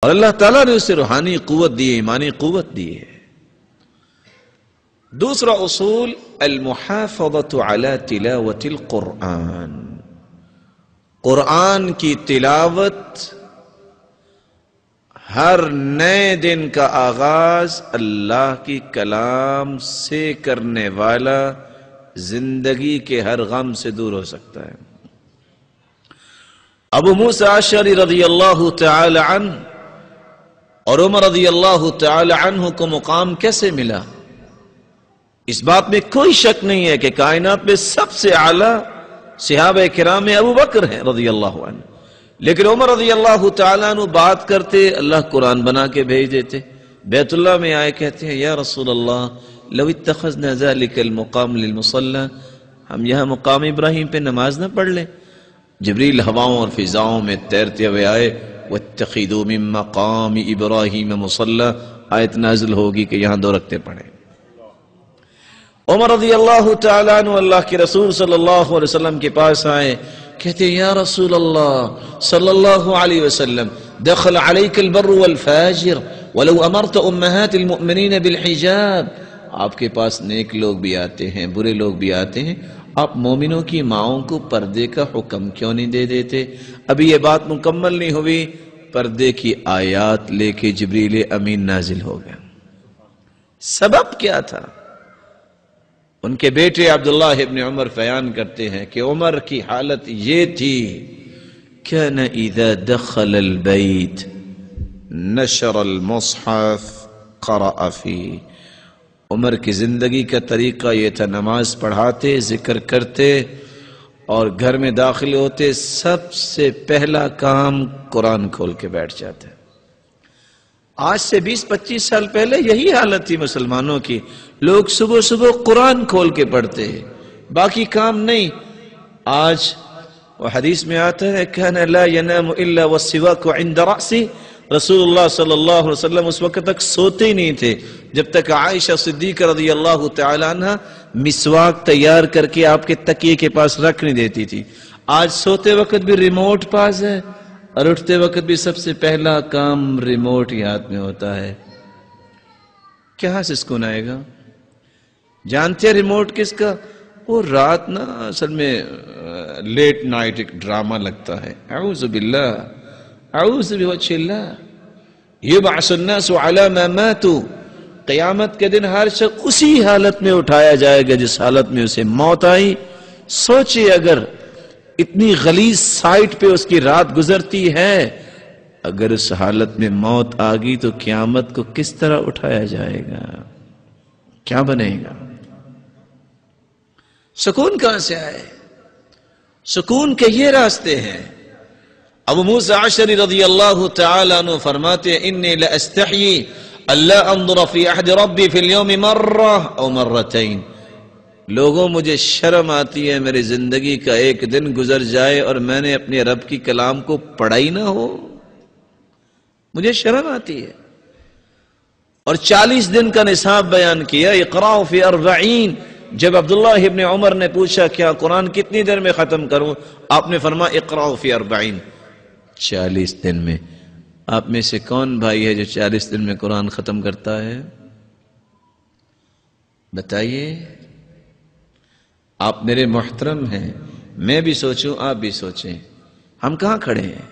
اور اللہ تعالیٰ نے اسے روحانی قوت دی ہے، ایمانی قوت دی ہے۔ دوسرا اصول المحافظۃ علی تلاوت القرآن، قرآن کی تلاوت ہر نئے دن کا آغاز اللہ کی کلام سے کرنے والا زندگی کے ہر غم سے دور ہو سکتا ہے۔ ابو موسیٰ اشعری رضی اللہ تعالی عنہ اور عمر رضی اللہ تعالی عنہ کو مقام کیسے ملا؟ اس بات میں کوئی شک نہیں ہے کہ کائنات میں سب سے اعلیٰ صحابہ کرام میں ابو بکر ہیں رضی اللہ عنہ، لیکن عمر رضی اللہ تعالیٰ عنہ بات کرتے اللہ قرآن بنا کے بھیج دیتے، بیت اللہ میں آئے کہتے ہیں یا رسول اللہ لو اتخذنا ذلك المقام للمصلى، ہم یہاں مقام ابراہیم پہ نماز نہ پڑھ لیں؟ جبریل ہواؤں اور فضاؤں میں تیرتے ہوئے آئے، واتخذوا من مقام ابراہیم مصلی، آیت نازل ہوگی کہ یہاں 2 رکعتیں پڑھیں۔ عمر رضی اللہ تعالیٰ عنہ اللہ کے رسول صلی اللہ علیہ وسلم کے پاس آئے، کہتے ہیں یا رسول اللہ صلی اللہ علیہ وسلم دخل علیک البر والفاجر ولو امرت امہات المؤمنین بالحجاب، آپ کے پاس نیک لوگ بھی آتے ہیں، برے لوگ بھی آتے ہیں، آپ مومنوں کی ماؤں کو پردے کا حکم کیوں نہیں دے دیتے؟ ابھی یہ بات مکمل نہیں ہوئی، پردے کی آیات لے کے جبریل امین نازل ہو گیا۔ سبب کیا تھا؟ ان کے بیٹے عبداللہ ابن عمر بیان کرتے ہیں کہ عمر کی حالت یہ تھی، كان اذا دخل البيت نشر المصحف قرأ فيه، عمر کی زندگی کا طریقہ یہ تھا، نماز پڑھاتے، ذکر کرتے اور گھر میں داخل ہوتے سب سے پہلا کام قرآن کھول کے بیٹھ جاتے۔ آج سے 20-25 سال پہلے یہی حالت تھی مسلمانوں کی، لوگ صبح صبح قرآن کھول کے پڑھتے ہیں، باقی کام نہیں۔ آج وہ حدیث میں آتا ہے كان لا ينام الا والسواك عند رأسه، رسول اللہ صلی اللہ علیہ وسلم اس وقت تک سوتے ہی نہیں تھے جب تک عائشہ صدیقہ رضی اللہ تعالی عنہ مسواک تیار کر کے آپ کے تکیے کے پاس رکھ نہیں دیتی تھی۔ آج سوتے وقت بھی ریموٹ پاس ہے اور اٹھتے وقت بھی سب سے پہلا کام ریموٹ ہی ہاتھ میں ہوتا ہے۔ کہاں سے سکون آئے گا؟ جانتے ہیں ریموٹ کس کا؟ وہ رات نا اصل میں لیٹ نائٹ ایک ڈرامہ لگتا ہے، اعوذ باللہ اعوذ بوجہ اللہ، یبعث الناس علی ما ماتوا، قیامت کے دن ہر شخص اسی حالت میں اٹھایا جائے گا جس حالت میں اسے موت آئی۔ سوچئے اگر اتنی غلیظ سائٹ پہ اس کی رات گزرتی ہے، اگر اس حالت میں موت آ گئی تو قیامت کو کس طرح اٹھایا جائے گا؟ کیا بنے گا؟ سکون کہاں سے آئے؟ سکون کے یہ راستے ہیں۔ ابو موسیٰ اشعری رضی اللہ تعالیٰ عنہ فرماتے ہیں انی لاستحیی اللہ انظر فی عہد ربی فی اليوم مرہ او مرتین، لوگوں مجھے شرم آتی ہے میری زندگی کا ایک دن گزر جائے اور میں نے اپنے رب کی کلام کو پڑھا ہی نہ ہو، مجھے شرم آتی ہے۔ اور 40 دن کا نصاب بیان کیا، اقرأ فی 40، جب عبداللہ ابن عمر نے پوچھا کیا قرآن کتنی دیر میں ختم کروں، آپ نے فرمایا اقرأ فی 40، 40 دن میں۔ آپ میں سے کون بھائی ہے جو 40 دن میں قرآن ختم کرتا ہے؟ بتائیے۔ آپ میرے محترم ہیں، میں بھی سوچوں آپ بھی سوچیں، ہم کہاں کھڑے ہیں؟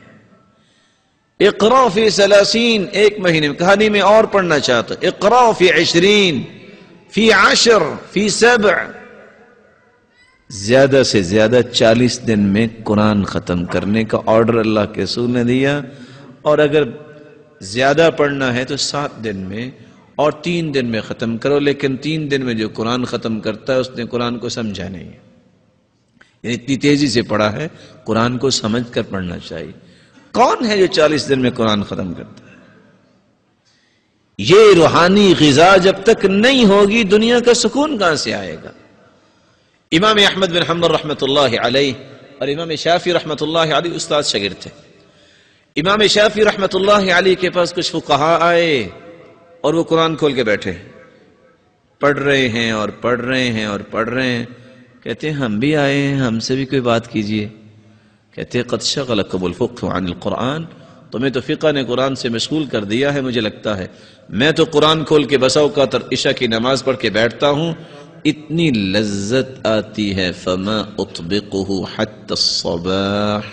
اقرأ فی 30، ایک مہینے میں، کہانی میں اور پڑھنا چاہتا ہوں، اقرأ فی 20، فی 10، فی 7، زیادہ سے زیادہ 40 دن میں قرآن ختم کرنے کا آرڈر اللہ کے رسول نے دیا، اور اگر زیادہ پڑھنا ہے تو 7 دن میں اور 3 دن میں ختم کرو، لیکن 3 دن میں جو قرآن ختم کرتا ہے اس نے قرآن کو سمجھا نہیں ہے، یعنی اتنی تیزی سے پڑھا ہے، قرآن کو سمجھ کر پڑھنا چاہیے۔ کون ہے جو 40 دن میں قرآن ختم کرتا ہے؟ یہ روحانی غذا جب تک نہیں ہوگی دنیا کا سکون کہاں سے آئے گا؟ امام احمد بن حنبل رحمۃ اللہ علیہ اور امام شافعی رحمۃ اللہ علیہ استاد شاگرد تھے۔ امام شافعی رحمۃ اللہ علیہ کے پاس کچھ فقہاء آئے اور وہ قرآن کھول کے بیٹھے، پڑھ رہے ہیں اور پڑھ رہے ہیں اور پڑھ رہے ہیں، کہتے ہیں ہم بھی آئے ہیں، ہم سے بھی کوئی بات کیجئے۔ کہتے ہیں قد شغلکم الفقہ عن القرآن، تمہیں تو فقہ نے قرآن سے مشغول کر دیا ہے مجھے لگتا ہے. میں تو قرآن کھول کے بسا اوقات عشاء کی نماز پڑھ کے بیٹھتا ہوں، اتنی لذت آتی ہے. فما اطبقه حتى الصباح،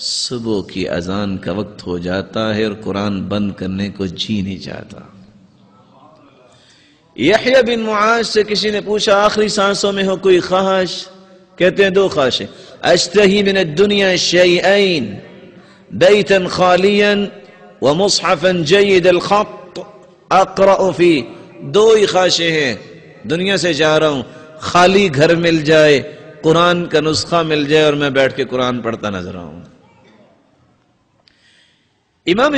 صبح کی اذان کا وقت ہو جاتا ہے اور قرآن بند کرنے کو جی نہیں چاہتا. یحییٰ بن معاذ سے کسی نے پوچھا آخری سانسوں میں ہو کوئی خواہش؟ کہتے ہیں 2 خواہشیں، اشتہی من الدنیا شیئین بیتا خالیا ومصحفا جید الخط اقرأ فی. 2 ہی خواہشیں ہیں، دنیا سے جا رہا ہوں، خالی گھر مل جائے، قرآن کا نسخہ مل جائے اور میں بیٹھ کے قرآن پڑھتا نظر آؤں. امام